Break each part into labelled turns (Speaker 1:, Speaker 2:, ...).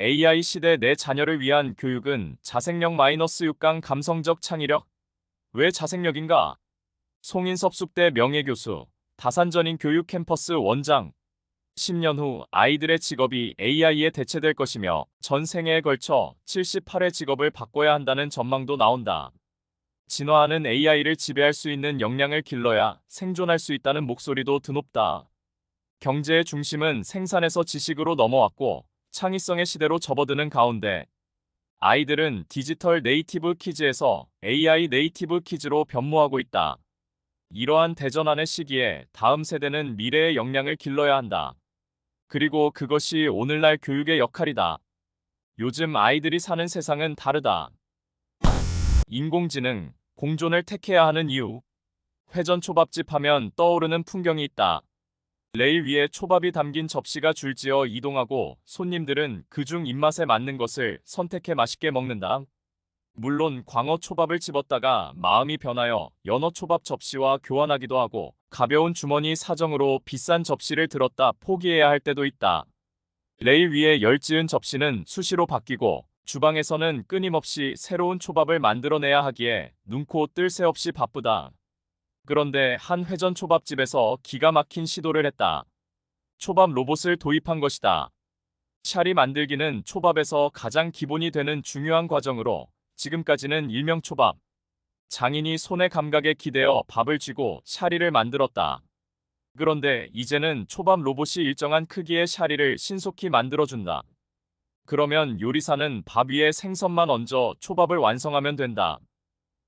Speaker 1: AI 시대 내 자녀를 위한 교육은 자생력 -6강 감성적 창의력. 왜 자생력인가? 송인섭 숙대 명예교수, 다산전인 교육 캠퍼스 원장. 10년 후 아이들의 직업이 AI에 대체될 것이며 전 생애에 걸쳐 78의 직업을 바꿔야 한다는 전망도 나온다. 진화하는 AI를 지배할 수 있는 역량을 길러야 생존할 수 있다는 목소리도 드높다. 경제의 중심은 생산에서 지식으로 넘어왔고 창의성의 시대로 접어드는 가운데 아이들은 디지털 네이티브 키즈에서 AI 네이티브 키즈로 변모하고 있다. 이러한 대전환의 시기에 다음 세대는 미래의 역량을 길러야 한다. 그리고 그것이 오늘날 교육의 역할이다. 요즘 아이들이 사는 세상은 다르다. 인공지능, 공존을 택해야 하는 이유. 회전 초밥집 하면 떠오르는 풍경이 있다. 레일 위에 초밥이 담긴 접시가 줄지어 이동하고 손님들은 그중 입맛에 맞는 것을 선택해 맛있게 먹는다. 물론 광어 초밥을 집었다가 마음이 변하여 연어 초밥 접시와 교환하기도 하고 가벼운 주머니 사정으로 비싼 접시를 들었다 포기해야 할 때도 있다. 레일 위에 열지은 접시는 수시로 바뀌고 주방에서는 끊임없이 새로운 초밥을 만들어내야 하기에 눈코 뜰 새 없이 바쁘다. 그런데 한 회전 초밥집에서 기가 막힌 시도를 했다. 초밥 로봇을 도입한 것이다. 샤리 만들기는 초밥에서 가장 기본이 되는 중요한 과정으로 지금까지는 일명 초밥. 장인이 손의 감각에 기대어 밥을 쥐고 샤리를 만들었다. 그런데 이제는 초밥 로봇이 일정한 크기의 샤리를 신속히 만들어준다. 그러면 요리사는 밥 위에 생선만 얹어 초밥을 완성하면 된다.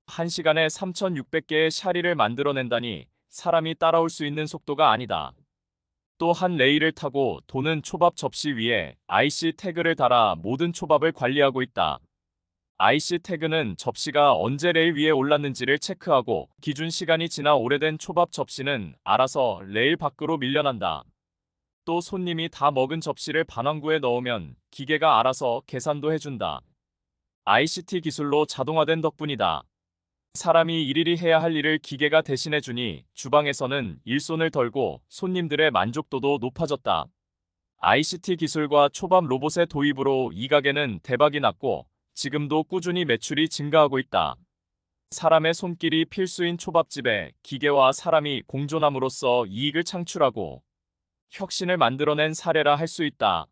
Speaker 1: 1시간에 3,600개의 샤리를 만들어낸다니 사람이 따라올 수 있는 속도가 아니다. 또 한 레일을 타고 도는 초밥 접시 위에 IC 태그를 달아 모든 초밥을 관리하고 있다. IC 태그는 접시가 언제 레일 위에 올랐는지를 체크하고 기준 시간이 지나 오래된 초밥 접시는 알아서 레일 밖으로 밀려난다. 또 손님이 다 먹은 접시를 반환구에 넣으면 기계가 알아서 계산도 해준다. ICT 기술로 자동화된 덕분이다. 사람이 일일이 해야 할 일을 기계가 대신해주니 주방에서는 일손을 덜고 손님들의 만족도도 높아졌다. ICT 기술과 초밥 로봇의 도입으로 이 가게는 대박이 났고 지금도 꾸준히 매출이 증가하고 있다. 사람의 손길이 필수인 초밥집에 기계와 사람이 공존함으로써 이익을 창출하고 혁신을 만들어낸 사례라 할 수 있다.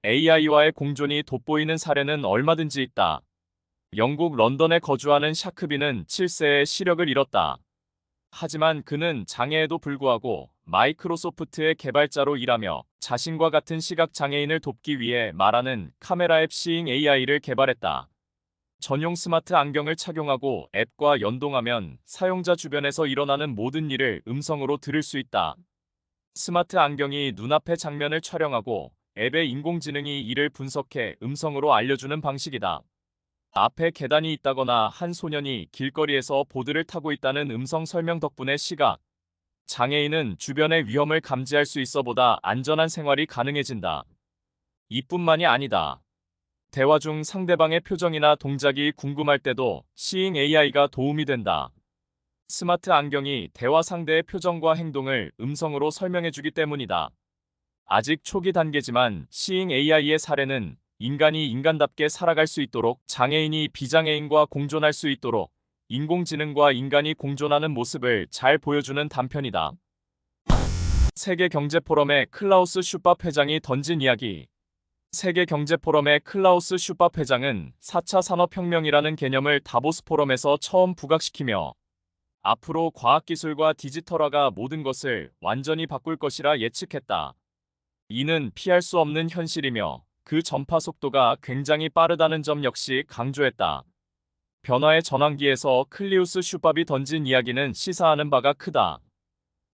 Speaker 1: AI와의 공존이 돋보이는 사례는 얼마든지 있다. 영국 런던에 거주하는 샤크비는 7세에 시력을 잃었다. 하지만 그는 장애에도 불구하고 마이크로소프트의 개발자로 일하며 자신과 같은 시각장애인을 돕기 위해 말하는 카메라 앱 시잉 AI를 개발했다. 전용 스마트 안경을 착용하고 앱과 연동하면 사용자 주변에서 일어나는 모든 일을 음성으로 들을 수 있다. 스마트 안경이 눈앞의 장면을 촬영하고 앱의 인공지능이 이를 분석해 음성으로 알려주는 방식이다. 앞에 계단이 있다거나 한 소년이 길거리에서 보드를 타고 있다는 음성 설명 덕분에 시각 장애인은 주변의 위험을 감지할 수 있어 보다 안전한 생활이 가능해진다. 이뿐만이 아니다. 대화 중 상대방의 표정이나 동작이 궁금할 때도 시잉 AI가 도움이 된다. 스마트 안경이 대화 상대의 표정과 행동을 음성으로 설명해주기 때문이다. 아직 초기 단계지만 시잉 AI의 사례는 인간이 인간답게 살아갈 수 있도록 장애인이 비장애인과 공존할 수 있도록 인공지능과 인간이 공존하는 모습을 잘 보여주는 단편이다. 세계경제포럼의 클라우스 슈밥 회장이 던진 이야기. 세계경제포럼의 클라우스 슈밥 회장은 4차 산업혁명이라는 개념을 다보스 포럼에서 처음 부각시키며 앞으로 과학기술과 디지털화가 모든 것을 완전히 바꿀 것이라 예측했다. 이는 피할 수 없는 현실이며 그 전파 속도가 굉장히 빠르다는 점 역시 강조했다. 변화의 전환기에서 클리우스 슈밥이 던진 이야기는 시사하는 바가 크다.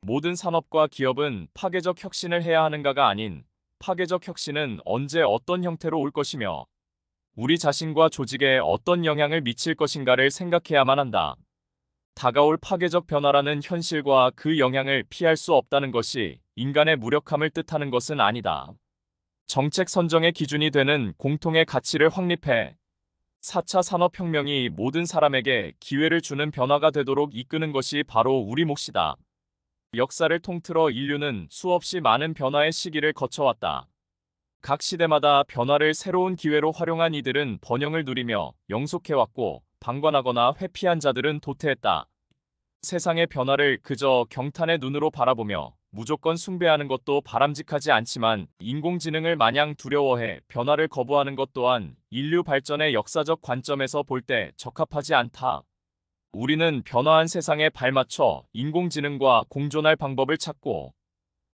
Speaker 1: 모든 산업과 기업은 파괴적 혁신을 해야 하는가가 아닌 파괴적 혁신은 언제 어떤 형태로 올 것이며 우리 자신과 조직에 어떤 영향을 미칠 것인가를 생각해야만 한다. 다가올 파괴적 변화라는 현실과 그 영향을 피할 수 없다는 것이 인간의 무력함을 뜻하는 것은 아니다. 정책 선정의 기준이 되는 공통의 가치를 확립해 4차 산업혁명이 모든 사람에게 기회를 주는 변화가 되도록 이끄는 것이 바로 우리 몫이다. 역사를 통틀어 인류는 수없이 많은 변화의 시기를 거쳐왔다. 각 시대마다 변화를 새로운 기회로 활용한 이들은 번영을 누리며 영속해왔고 방관하거나 회피한 자들은 도태했다. 세상의 변화를 그저 경탄의 눈으로 바라보며 무조건 숭배하는 것도 바람직하지 않지만 인공지능을 마냥 두려워해 변화를 거부하는 것 또한 인류 발전의 역사적 관점에서 볼 때 적합하지 않다. 우리는 변화한 세상에 발맞춰 인공지능과 공존할 방법을 찾고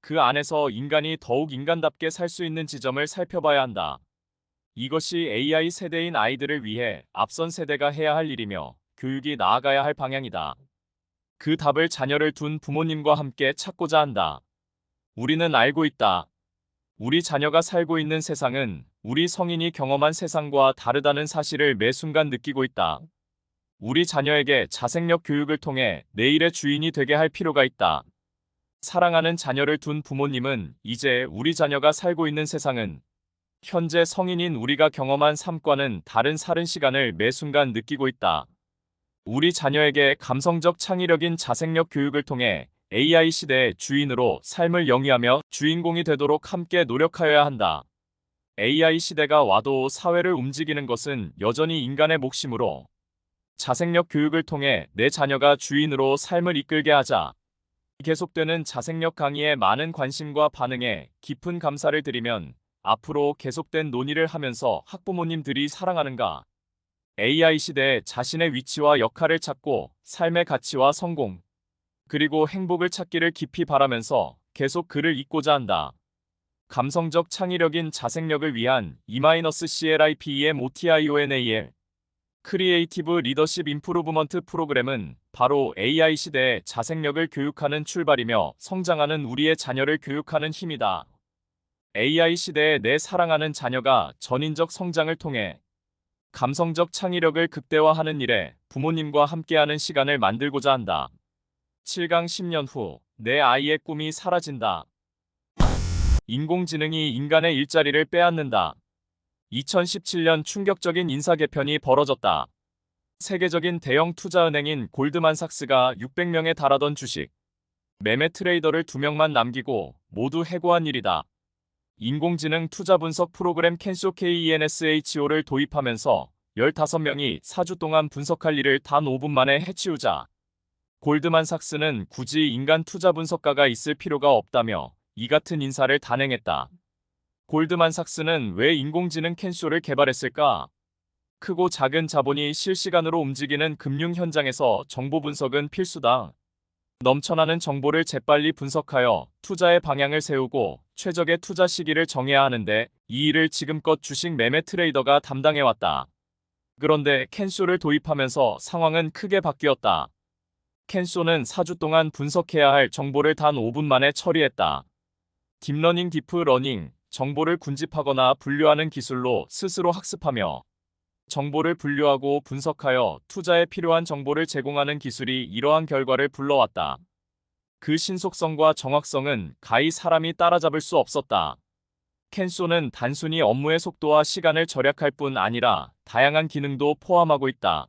Speaker 1: 그 안에서 인간이 더욱 인간답게 살 수 있는 지점을 살펴봐야 한다. 이것이 AI 세대인 아이들을 위해 앞선 세대가 해야 할 일이며 교육이 나아가야 할 방향이다. 그 답을 자녀를 둔 부모님과 함께 찾고자 한다. 우리는 알고 있다. 우리 자녀가 살고 있는 세상은 우리 성인이 경험한 세상과 다르다는 사실을 매 순간 느끼고 있다. 우리 자녀에게 자생력 교육을 통해 내일의 주인이 되게 할 필요가 있다. 사랑하는 자녀를 둔 부모님은 이제 우리 자녀가 살고 있는 세상은 현재 성인인 우리가 경험한 삶과는 다른 시간을 매 순간 느끼고 있다. 우리 자녀에게 감성적 창의력인 자생력 교육을 통해 AI 시대의 주인으로 삶을 영위하며 주인공이 되도록 함께 노력하여야 한다. AI 시대가 와도 사회를 움직이는 것은 여전히 인간의 몫이므로 자생력 교육을 통해 내 자녀가 주인으로 삶을 이끌게 하자. 계속되는 자생력 강의에 많은 관심과 반응에 깊은 감사를 드리면 앞으로 계속된 논의를 하면서 학부모님들이 사랑하는가? AI 시대에 자신의 위치와 역할을 찾고 삶의 가치와 성공, 그리고 행복을 찾기를 깊이 바라면서 계속 글을 읽고자 한다. 감성적 창의력인 자생력을 위한 E-CLIPEMOTIONAL 크리에이티브 리더십 임프루브먼트 프로그램은 바로 AI 시대의 자생력을 교육하는 출발이며 성장하는 우리의 자녀를 교육하는 힘이다. AI 시대에 내 사랑하는 자녀가 전인적 성장을 통해 감성적 창의력을 극대화하는 일에 부모님과 함께하는 시간을 만들고자 한다. 7강 10년 후 내 아이의 꿈이 사라진다. 인공지능이 인간의 일자리를 빼앗는다. 2017년 충격적인 인사 개편이 벌어졌다. 세계적인 대형 투자은행인 골드만삭스가 600명에 달하던 주식 매매 트레이더를 2명만 남기고 모두 해고한 일이다. 인공지능 투자 분석 프로그램 켄쇼 KENSHO를 도입하면서 15명이 4주 동안 분석할 일을 단 5분 만에 해치우자 골드만삭스는 굳이 인간 투자 분석가가 있을 필요가 없다며 이 같은 인사를 단행했다. 골드만삭스는 왜 인공지능 켄쇼를 개발했을까? 크고 작은 자본이 실시간으로 움직이는 금융 현장에서 정보 분석은 필수다. 넘쳐나는 정보를 재빨리 분석하여 투자의 방향을 세우고 최적의 투자 시기를 정해야 하는데 이 일을 지금껏 주식 매매 트레이더가 담당해왔다. 그런데 켄쇼를 도입하면서 상황은 크게 바뀌었다. 켄쇼는 4주 동안 분석해야 할 정보를 단 5분 만에 처리했다. 딥러닝, 디프러닝, 정보를 군집하거나 분류하는 기술로 스스로 학습하며 정보를 분류하고 분석하여 투자에 필요한 정보를 제공하는 기술이 이러한 결과를 불러왔다. 그 신속성과 정확성은 가히 사람이 따라잡을 수 없었다. 켄쇼는 단순히 업무의 속도와 시간을 절약할 뿐 아니라 다양한 기능도 포함하고 있다.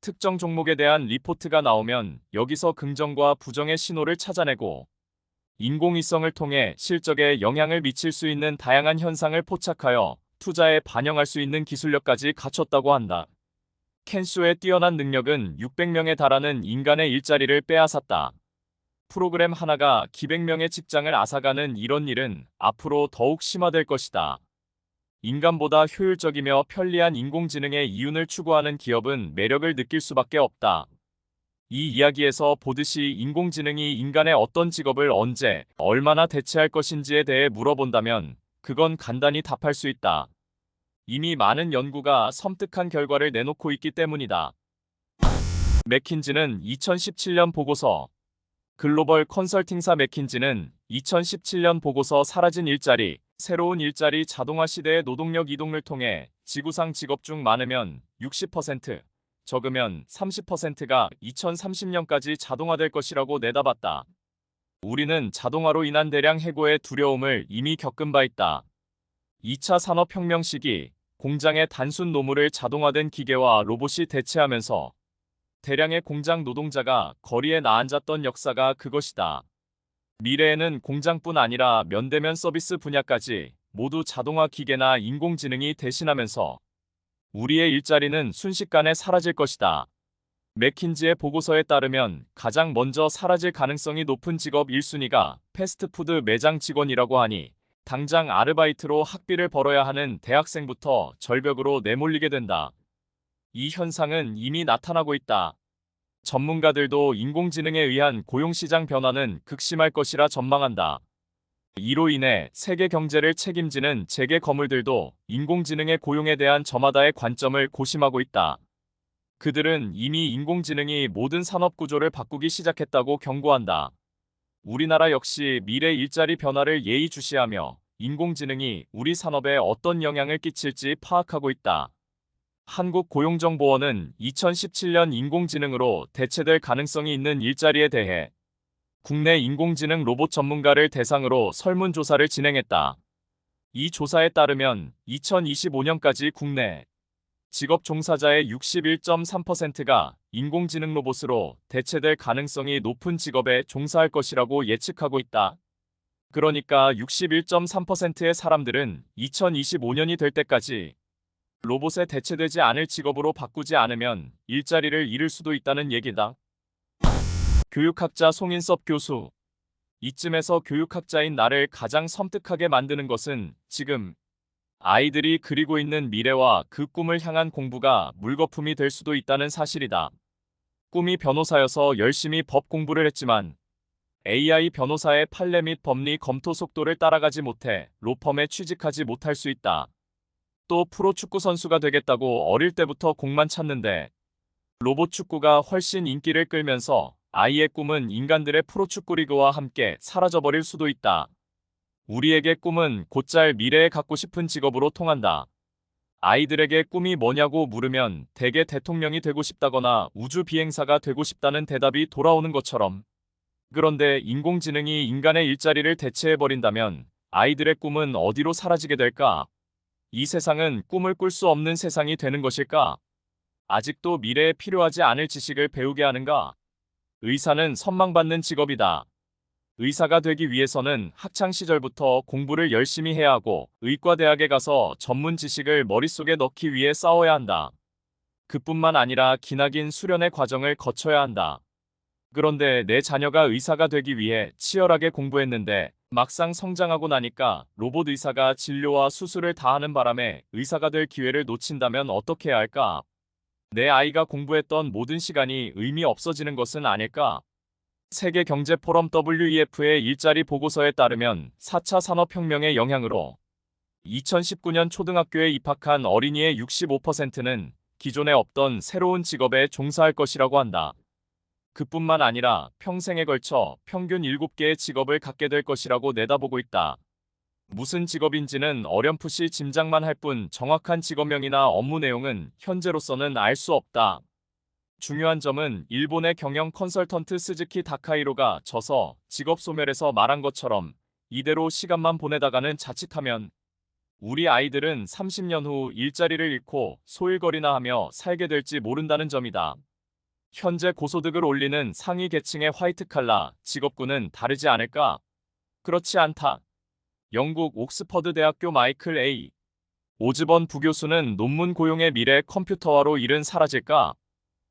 Speaker 1: 특정 종목에 대한 리포트가 나오면 여기서 긍정과 부정의 신호를 찾아내고 인공위성을 통해 실적에 영향을 미칠 수 있는 다양한 현상을 포착하여 투자에 반영할 수 있는 기술력까지 갖췄다고 한다. 켄쇼의 뛰어난 능력은 600명에 달하는 인간의 일자리를 빼앗았다. 프로그램 하나가 기백 명의 직장을 앗아가는 이런 일은 앞으로 더욱 심화될 것이다. 인간보다 효율적이며 편리한 인공지능의 이윤을 추구하는 기업은 매력을 느낄 수밖에 없다. 이 이야기에서 보듯이 인공지능이 인간의 어떤 직업을 언제, 얼마나 대체할 것인지에 대해 물어본다면 그건 간단히 답할 수 있다. 이미 많은 연구가 섬뜩한 결과를 내놓고 있기 때문이다. 맥킨지는 2017년 보고서 글로벌 컨설팅사 맥킨지는 2017년 보고서 사라진 일자리, 새로운 일자리 자동화 시대의 노동력 이동을 통해 지구상 직업 중 많으면 60%, 적으면 30%가 2030년까지 자동화될 것이라고 내다봤다. 우리는 자동화로 인한 대량 해고의 두려움을 이미 겪은 바 있다. 2차 산업혁명 시기 공장의 단순 노무를 자동화된 기계와 로봇이 대체하면서 대량의 공장 노동자가 거리에 나앉았던 역사가 그것이다. 미래에는 공장뿐 아니라 면대면 서비스 분야까지 모두 자동화 기계나 인공지능이 대신하면서 우리의 일자리는 순식간에 사라질 것이다. 맥킨지의 보고서에 따르면 가장 먼저 사라질 가능성이 높은 직업 1순위가 패스트푸드 매장 직원이라고 하니 당장 아르바이트로 학비를 벌어야 하는 대학생부터 절벽으로 내몰리게 된다. 이 현상은 이미 나타나고 있다. 전문가들도 인공지능에 의한 고용시장 변화는 극심할 것이라 전망한다. 이로 인해 세계 경제를 책임지는 재계 거물들도 인공지능의 고용에 대한 저마다의 관점을 고심하고 있다. 그들은 이미 인공지능이 모든 산업 구조를 바꾸기 시작했다고 경고한다. 우리나라 역시 미래 일자리 변화를 예의주시하며 인공지능이 우리 산업에 어떤 영향을 끼칠지 파악하고 있다. 한국고용정보원은 2017년 인공지능으로 대체될 가능성이 있는 일자리에 대해 국내 인공지능 로봇 전문가를 대상으로 설문조사를 진행했다. 이 조사에 따르면 2025년까지 국내 직업 종사자의 61.3%가 인공지능 로봇으로 대체될 가능성이 높은 직업에 종사할 것이라고 예측하고 있다. 그러니까 61.3%의 사람들은 2025년이 될 때까지 로봇에 대체되지 않을 직업으로 바꾸지 않으면 일자리를 잃을 수도 있다는 얘기다. 교육학자 송인섭 교수. 이쯤에서 교육학자인 나를 가장 섬뜩하게 만드는 것은 지금 아이들이 그리고 있는 미래와 그 꿈을 향한 공부가 물거품이 될 수도 있다는 사실이다. 꿈이 변호사여서 열심히 법 공부를 했지만 AI 변호사의 판례 및 법리 검토 속도를 따라가지 못해 로펌에 취직하지 못할 수 있다. 또 프로축구 선수가 되겠다고 어릴 때부터 공만 찼는데 로봇 축구가 훨씬 인기를 끌면서 아이의 꿈은 인간들의 프로축구 리그와 함께 사라져버릴 수도 있다. 우리에게 꿈은 곧잘 미래에 갖고 싶은 직업으로 통한다. 아이들에게 꿈이 뭐냐고 물으면 대개 대통령이 되고 싶다거나 우주 비행사가 되고 싶다는 대답이 돌아오는 것처럼. 그런데 인공지능이 인간의 일자리를 대체해버린다면 아이들의 꿈은 어디로 사라지게 될까? 이 세상은 꿈을 꿀 수 없는 세상이 되는 것일까? 아직도 미래에 필요하지 않을 지식을 배우게 하는가? 의사는 선망받는 직업이다. 의사가 되기 위해서는 학창 시절부터 공부를 열심히 해야 하고 의과대학에 가서 전문 지식을 머릿속에 넣기 위해 싸워야 한다. 그뿐만 아니라 기나긴 수련의 과정을 거쳐야 한다. 그런데 내 자녀가 의사가 되기 위해 치열하게 공부했는데 막상 성장하고 나니까 로봇 의사가 진료와 수술을 다 하는 바람에 의사가 될 기회를 놓친다면 어떻게 해야 할까? 내 아이가 공부했던 모든 시간이 의미 없어지는 것은 아닐까? 세계경제포럼 WEF의 일자리 보고서에 따르면 4차 산업혁명의 영향으로 2019년 초등학교에 입학한 어린이의 65%는 기존에 없던 새로운 직업에 종사할 것이라고 한다. 그뿐만 아니라 평생에 걸쳐 평균 7개의 직업을 갖게 될 것이라고 내다보고 있다. 무슨 직업인지는 어렴풋이 짐작만 할 뿐 정확한 직업명이나 업무 내용은 현재로서는 알 수 없다. 중요한 점은 일본의 경영 컨설턴트 스즈키 다카이로가 져서 직업 소멸에서 말한 것처럼 이대로 시간만 보내다가는 자칫하면 우리 아이들은 30년 후 일자리를 잃고 소일거리나 하며 살게 될지 모른다는 점이다. 현재 고소득을 올리는 상위 계층의 화이트칼라 직업군은 다르지 않을까? 그렇지 않다. 영국 옥스퍼드 대학교 마이클 A. 오즈번 부교수는 논문 고용의 미래 컴퓨터화로 일은 사라질까?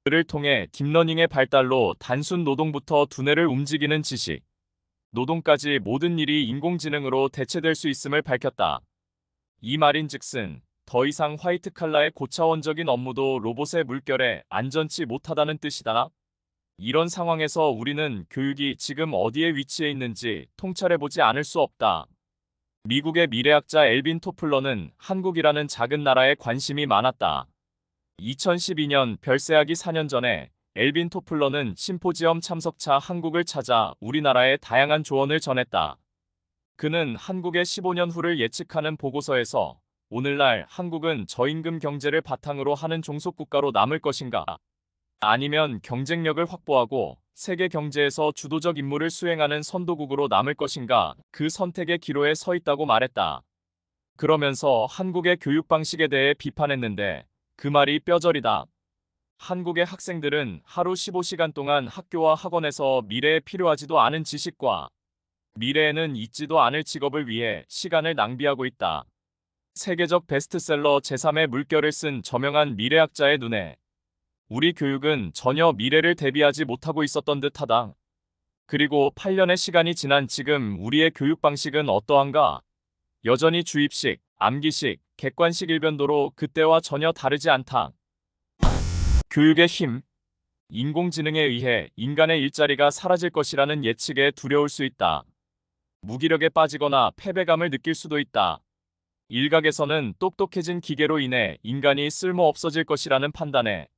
Speaker 1: 그를 통해 딥러닝의 발달로 단순 노동부터 두뇌를 움직이는 지식, 노동까지 모든 일이 인공지능으로 대체될 수 있음을 밝혔다. 이 말인즉슨 더 이상 화이트칼라의 고차원적인 업무도 로봇의 물결에 안전치 못하다는 뜻이다. 이런 상황에서 우리는 교육이 지금 어디에 위치해 있는지 통찰해보지 않을 수 없다. 미국의 미래학자 엘빈 토플러는 한국이라는 작은 나라에 관심이 많았다. 2012년 별세하기 4년 전에 엘빈 토플러는 심포지엄 참석차 한국을 찾아 우리나라의 다양한 조언을 전했다. 그는 한국의 15년 후를 예측하는 보고서에서 오늘날 한국은 저임금 경제를 바탕으로 하는 종속국가로 남을 것인가? 아니면 경쟁력을 확보하고 세계 경제에서 주도적 임무를 수행하는 선도국으로 남을 것인가? 그 선택의 기로에 서 있다고 말했다. 그러면서 한국의 교육 방식에 대해 비판했는데 그 말이 뼈저리다. 한국의 학생들은 하루 15시간 동안 학교와 학원에서 미래에 필요하지도 않은 지식과 미래에는 있지도 않을 직업을 위해 시간을 낭비하고 있다. 세계적 베스트셀러 제3의 물결을 쓴 저명한 미래학자의 눈에 우리 교육은 전혀 미래를 대비하지 못하고 있었던 듯하다. 그리고 8년의 시간이 지난 지금 우리의 교육 방식은 어떠한가? 여전히 주입식, 암기식, 객관식 일변도로 그때와 전혀 다르지 않다. 교육의 힘. 인공지능에 의해 인간의 일자리가 사라질 것이라는 예측에 두려울 수 있다. 무기력에 빠지거나 패배감을 느낄 수도 있다. 일각에서는 똑똑해진 기계로 인해 인간이 쓸모 없어질 것이라는 판단에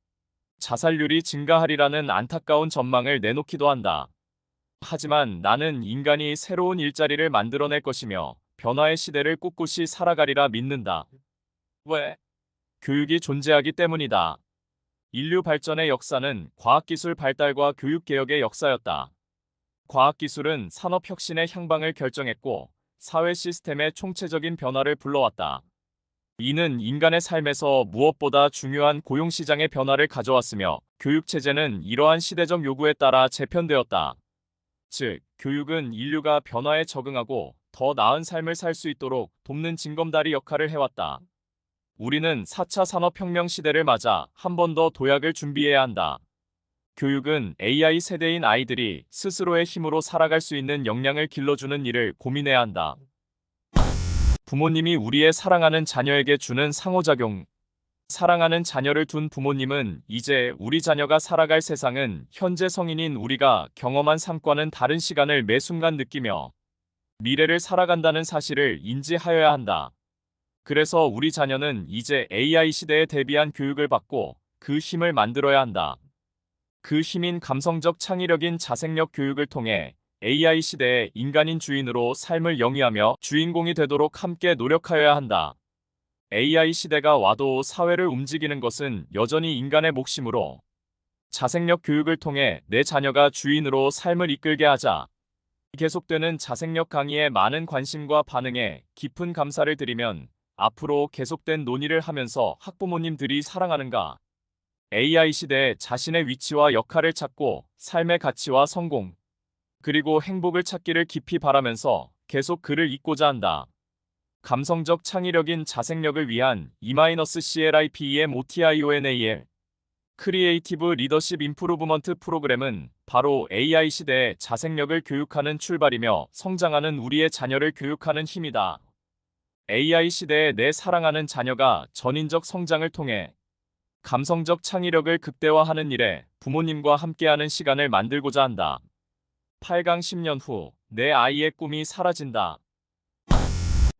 Speaker 1: 자살률이 증가하리라는 안타까운 전망을 내놓기도 한다. 하지만 나는 인간이 새로운 일자리를 만들어낼 것이며 변화의 시대를 꿋꿋이 살아가리라 믿는다. 왜? 교육이 존재하기 때문이다. 인류 발전의 역사는 과학기술 발달과 교육개혁의 역사였다. 과학기술은 산업혁신의 향방을 결정했고 사회 시스템의 총체적인 변화를 불러왔다. 이는 인간의 삶에서 무엇보다 중요한 고용시장의 변화를 가져왔으며 교육체제는 이러한 시대적 요구에 따라 재편되었다. 즉, 교육은 인류가 변화에 적응하고 더 나은 삶을 살 수 있도록 돕는 징검다리 역할을 해왔다. 우리는 4차 산업혁명 시대를 맞아 한 번 더 도약을 준비해야 한다. 교육은 AI 세대인 아이들이 스스로의 힘으로 살아갈 수 있는 역량을 길러주는 일을 고민해야 한다. 부모님이 우리의 사랑하는 자녀에게 주는 상호작용. 사랑하는 자녀를 둔 부모님은 이제 우리 자녀가 살아갈 세상은 현재 성인인 우리가 경험한 삶과는 다른 시간을 매 순간 느끼며 미래를 살아간다는 사실을 인지하여야 한다. 그래서 우리 자녀는 이제 AI 시대에 대비한 교육을 받고 그 힘을 만들어야 한다. 그 힘인 감성적 창의력인 자생력 교육을 통해 AI 시대의 인간인 주인으로 삶을 영위하며 주인공이 되도록 함께 노력하여야 한다. AI 시대가 와도 사회를 움직이는 것은 여전히 인간의 몫이므로 자생력 교육을 통해 내 자녀가 주인으로 삶을 이끌게 하자. 계속되는 자생력 강의에 많은 관심과 반응에 깊은 감사를 드리면 앞으로 계속된 논의를 하면서 학부모님들이 사랑하는가? AI 시대에 자신의 위치와 역할을 찾고 삶의 가치와 성공, 그리고 행복을 찾기를 깊이 바라면서 계속 글을 읽고자 한다. 감성적 창의력인 자생력을 위한 E-CLIPEMOTIONAL 크리에이티브 리더십 임프루브먼트 프로그램은 바로 AI 시대의 자생력을 교육하는 출발이며 성장하는 우리의 자녀를 교육하는 힘이다. AI 시대에 내 사랑하는 자녀가 전인적 성장을 통해 감성적 창의력을 극대화하는 일에 부모님과 함께하는 시간을 만들고자 한다. 8강 10년 후 내 아이의 꿈이 사라진다.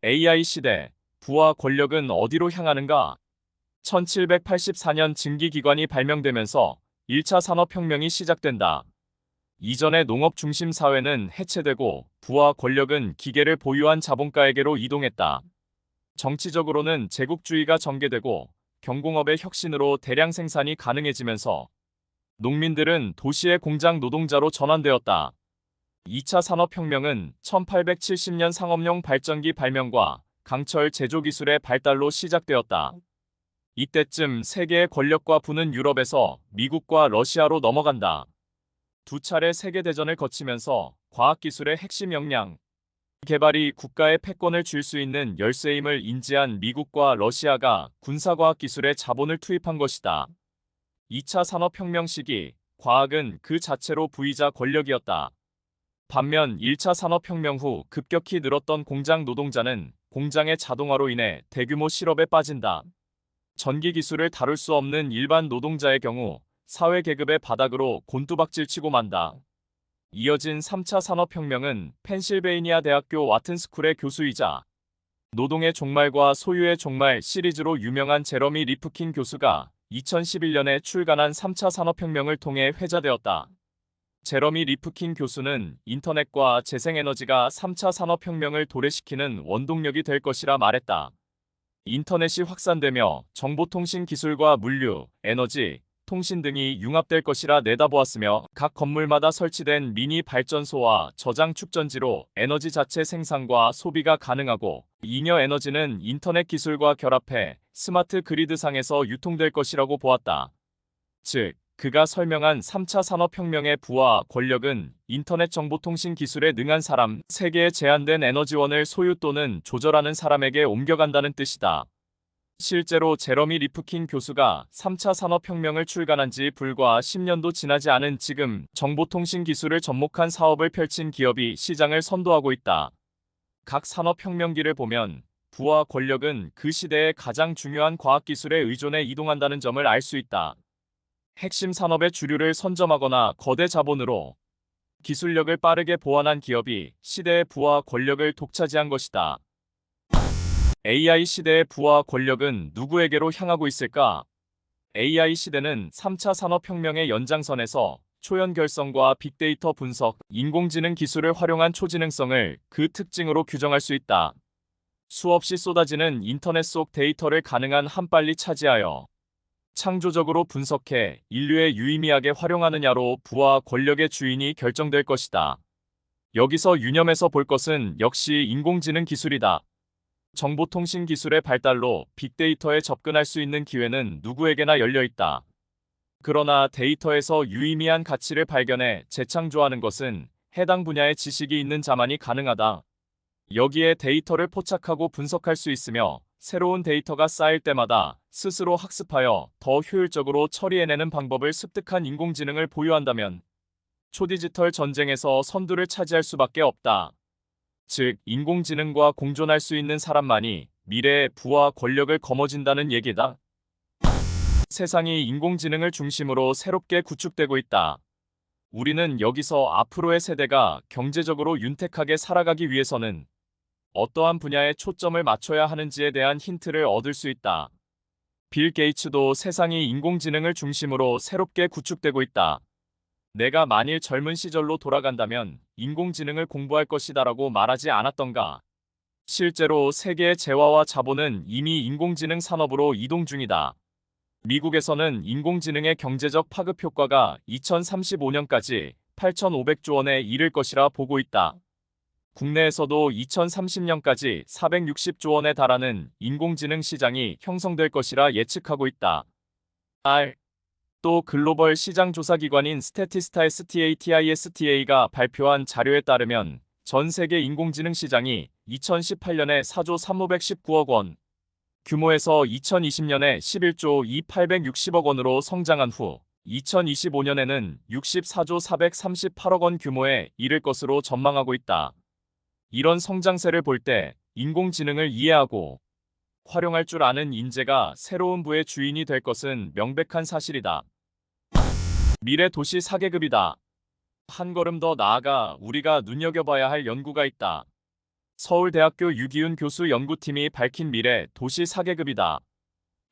Speaker 1: AI 시대, 부와 권력은 어디로 향하는가? 1784년 증기기관이 발명되면서 1차 산업혁명이 시작된다. 이전의 농업 중심 사회는 해체되고 부와 권력은 기계를 보유한 자본가에게로 이동했다. 정치적으로는 제국주의가 전개되고 경공업의 혁신으로 대량 생산이 가능해지면서 농민들은 도시의 공장 노동자로 전환되었다. 2차 산업혁명은 1870년 상업용 발전기 발명과 강철 제조 기술의 발달로 시작되었다. 이때쯤 세계의 권력과 부는 유럽에서 미국과 러시아로 넘어간다. 두 차례 세계대전을 거치면서 과학기술의 핵심 역량, 개발이 국가의 패권을 쥘 수 있는 열쇠임을 인지한 미국과 러시아가 군사과학기술에 자본을 투입한 것이다. 2차 산업혁명 시기, 과학은 그 자체로 부이자 권력이었다. 반면 1차 산업혁명 후 급격히 늘었던 공장 노동자는 공장의 자동화로 인해 대규모 실업에 빠진다. 전기 기술을 다룰 수 없는 일반 노동자의 경우 사회 계급의 바닥으로 곤두박질 치고 만다. 이어진 3차 산업혁명은 펜실베이니아 대학교 와튼스쿨의 교수이자 노동의 종말과 소유의 종말 시리즈로 유명한 제러미 리프킨 교수가 2011년에 출간한 3차 산업혁명을 통해 회자되었다. 제러미 리프킨 교수는 인터넷과 재생에너지가 3차 산업혁명을 도래시키는 원동력이 될 것이라 말했다. 인터넷이 확산되며 정보통신 기술과 물류, 에너지, 통신 등이 융합될 것이라 내다보았으며 각 건물마다 설치된 미니 발전소와 저장 축전지로 에너지 자체 생산과 소비가 가능하고 잉여 에너지는 인터넷 기술과 결합해 스마트 그리드상에서 유통될 것이라고 보았다. 즉, 그가 설명한 3차 산업혁명의 부와 권력은 인터넷 정보통신 기술에 능한 사람, 세계의 제한된 에너지원을 소유 또는 조절하는 사람에게 옮겨간다는 뜻이다. 실제로 제러미 리프킨 교수가 3차 산업혁명을 출간한 지 불과 10년도 지나지 않은 지금 정보통신 기술을 접목한 사업을 펼친 기업이 시장을 선도하고 있다. 각 산업혁명기를 보면 부와 권력은 그 시대의 가장 중요한 과학기술에 의존해 이동한다는 점을 알 수 있다. 핵심 산업의 주류를 선점하거나 거대 자본으로 기술력을 빠르게 보완한 기업이 시대의 부와 권력을 독차지한 것이다. AI 시대의 부와 권력은 누구에게로 향하고 있을까? AI 시대는 3차 산업혁명의 연장선에서 초연결성과 빅데이터 분석, 인공지능 기술을 활용한 초지능성을 그 특징으로 규정할 수 있다. 수없이 쏟아지는 인터넷 속 데이터를 가능한 한 빨리 차지하여 창조적으로 분석해 인류에 유의미하게 활용하느냐로 부와 권력의 주인이 결정될 것이다. 여기서 유념해서 볼 것은 역시 인공지능 기술이다. 정보통신 기술의 발달로 빅데이터에 접근할 수 있는 기회는 누구에게나 열려 있다. 그러나 데이터에서 유의미한 가치를 발견해 재창조하는 것은 해당 분야의 지식이 있는 자만이 가능하다. 여기에 데이터를 포착하고 분석할 수 있으며 새로운 데이터가 쌓일 때마다 스스로 학습하여 더 효율적으로 처리해내는 방법을 습득한 인공지능을 보유한다면 초디지털 전쟁에서 선두를 차지할 수밖에 없다. 즉, 인공지능과 공존할 수 있는 사람만이 미래의 부와 권력을 거머쥔다는 얘기다. 세상이 인공지능을 중심으로 새롭게 구축되고 있다. 우리는 여기서 앞으로의 세대가 경제적으로 윤택하게 살아가기 위해서는 어떠한 분야에 초점을 맞춰야 하는지에 대한 힌트를 얻을 수 있다. 빌 게이츠도 세상이 인공지능을 중심으로 새롭게 구축되고 있다. 내가 만일 젊은 시절로 돌아간다면 인공지능을 공부할 것이다라고 말하지 않았던가. 실제로 세계의 재화와 자본은 이미 인공지능 산업으로 이동 중이다. 미국에서는 인공지능의 경제적 파급 효과가 2035년까지 8,500조 원에 이를 것이라 보고 있다. 국내에서도 2030년까지 460조 원에 달하는 인공지능 시장이 형성될 것이라 예측하고 있다. 또 글로벌 시장 조사 기관인 스태티스타 STATISTA가 발표한 자료에 따르면 전 세계 인공지능 시장이 2018년에 4조 3,519억 원 규모에서 2020년에 11조 2,860억 원으로 성장한 후 2025년에는 64조 438억 원 규모에 이를 것으로 전망하고 있다. 이런 성장세를 볼 때 인공지능을 이해하고 활용할 줄 아는 인재가 새로운 부의 주인이 될 것은 명백한 사실이다. 미래 도시 4계급이다. 한 걸음 더 나아가 우리가 눈여겨봐야 할 연구가 있다. 서울대학교 유기훈 교수 연구팀이 밝힌 미래 도시 4계급이다.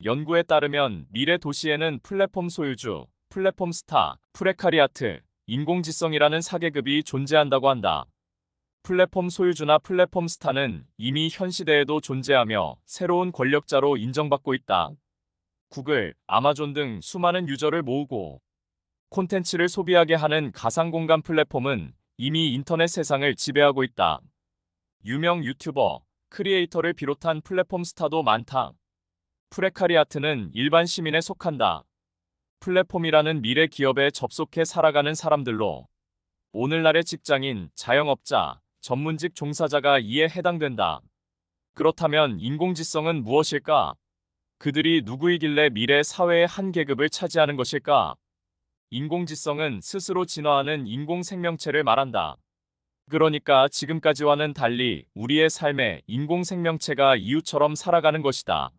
Speaker 1: 연구에 따르면 미래 도시에는 플랫폼 소유주, 플랫폼 스타, 프레카리아트, 인공지성이라는 4계급이 존재한다고 한다. 플랫폼 소유주나 플랫폼 스타는 이미 현 시대에도 존재하며 새로운 권력자로 인정받고 있다. 구글, 아마존 등 수많은 유저를 모으고 콘텐츠를 소비하게 하는 가상공간 플랫폼은 이미 인터넷 세상을 지배하고 있다. 유명 유튜버, 크리에이터를 비롯한 플랫폼 스타도 많다. 프레카리아트는 일반 시민에 속한다. 플랫폼이라는 미래 기업에 접속해 살아가는 사람들로 오늘날의 직장인, 자영업자, 전문직 종사자가 이에 해당된다. 그렇다면 인공지성은 무엇일까? 그들이 누구이길래 미래 사회의 한 계급을 차지하는 것일까? 인공지성은 스스로 진화하는 인공생명체를 말한다. 그러니까 지금까지와는 달리 우리의 삶에 인공생명체가 이웃처럼 살아가는 것이다.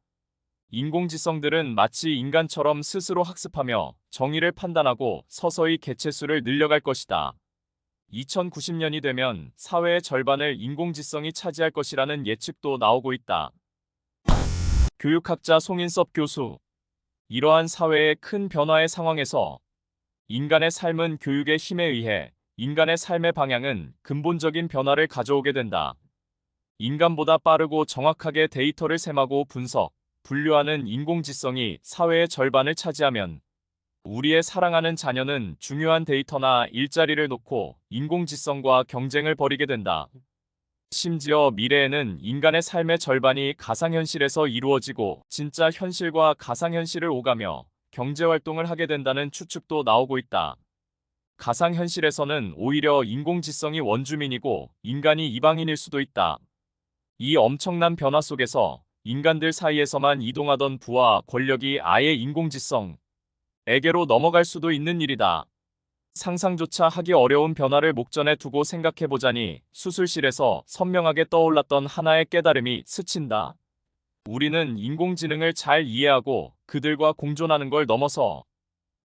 Speaker 1: 인공지성들은 마치 인간처럼 스스로 학습하며 정의를 판단하고 서서히 개체수를 늘려갈 것이다. 2090년이 되면 사회의 절반을 인공지성이 차지할 것이라는 예측도 나오고 있다. 교육학자 송인섭 교수. 이러한 사회의 큰 변화의 상황에서 인간의 삶은 교육의 힘에 의해 인간의 삶의 방향은 근본적인 변화를 가져오게 된다. 인간보다 빠르고 정확하게 데이터를 셈하고 분석, 분류하는 인공지성이 사회의 절반을 차지하면 우리의 사랑하는 자녀는 중요한 데이터나 일자리를 놓고 인공지성과 경쟁을 벌이게 된다. 심지어 미래에는 인간의 삶의 절반이 가상현실에서 이루어지고 진짜 현실과 가상현실을 오가며 경제활동을 하게 된다는 추측도 나오고 있다. 가상현실에서는 오히려 인공지성이 원주민이고 인간이 이방인일 수도 있다. 이 엄청난 변화 속에서 인간들 사이에서만 이동하던 부와 권력이 아예 인공지성에게로 넘어갈 수도 있는 일이다. 상상조차 하기 어려운 변화를 목전에 두고 생각해보자니 수술실에서 선명하게 떠올랐던 하나의 깨달음이 스친다. 우리는 인공지능을 잘 이해하고 그들과 공존하는 걸 넘어서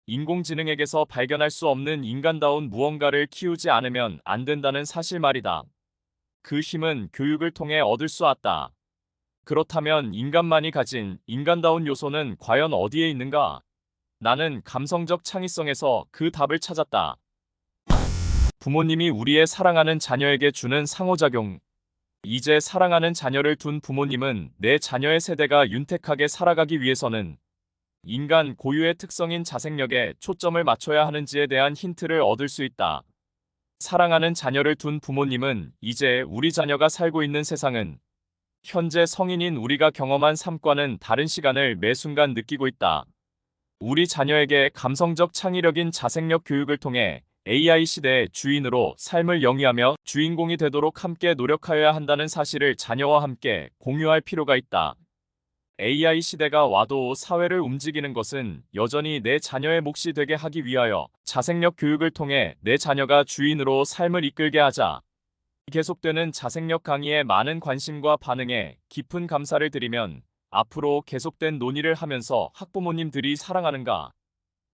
Speaker 1: 인공지능에게서 발견할 수 없는 인간다운 무언가를 키우지 않으면 안 된다는 사실 말이다. 그 힘은 교육을 통해 얻을 수 있다. 그렇다면 인간만이 가진 인간다운 요소는 과연 어디에 있는가? 나는 감성적 창의성에서 그 답을 찾았다. 부모님이 우리의 사랑하는 자녀에게 주는 상호작용. 이제 사랑하는 자녀를 둔 부모님은 내 자녀의 세대가 윤택하게 살아가기 위해서는 인간 고유의 특성인 자생력에 초점을 맞춰야 하는지에 대한 힌트를 얻을 수 있다. 사랑하는 자녀를 둔 부모님은 이제 우리 자녀가 살고 있는 세상은 현재 성인인 우리가 경험한 삶과는 다른 시간을 매 순간 느끼고 있다. 우리 자녀에게 감성적 창의력인 자생력 교육을 통해 AI 시대의 주인으로 삶을 영위하며 주인공이 되도록 함께 노력하여야 한다는 사실을 자녀와 함께 공유할 필요가 있다. AI 시대가 와도 사회를 움직이는 것은 여전히 내 자녀의 몫이 되게 하기 위하여 자생력 교육을 통해 내 자녀가 주인으로 삶을 이끌게 하자. 계속되는 자생력 강의에 많은 관심과 반응에 깊은 감사를 드리면 앞으로 계속된 논의를 하면서 학부모님들이 사랑하는가?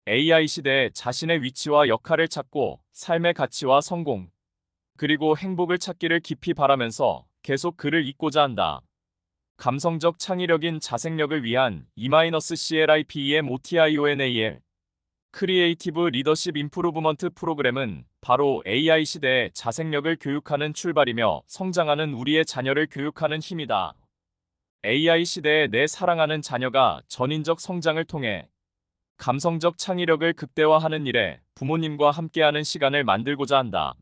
Speaker 1: AI 시대에 자신의 위치와 역할을 찾고 삶의 가치와 성공, 그리고 행복을 찾기를 깊이 바라면서 계속 글을 읽고자 한다. 감성적 창의력인 자생력을 위한 E-CLIPEMOTIONAL 크리에이티브 리더십 임프루브먼트 프로그램은 바로 AI 시대의 자생력을 교육하는 출발이며 성장하는 우리의 자녀를 교육하는 힘이다. AI 시대의 내 사랑하는 자녀가 전인적 성장을 통해 감성적 창의력을 극대화하는 일에 부모님과 함께하는 시간을 만들고자 한다.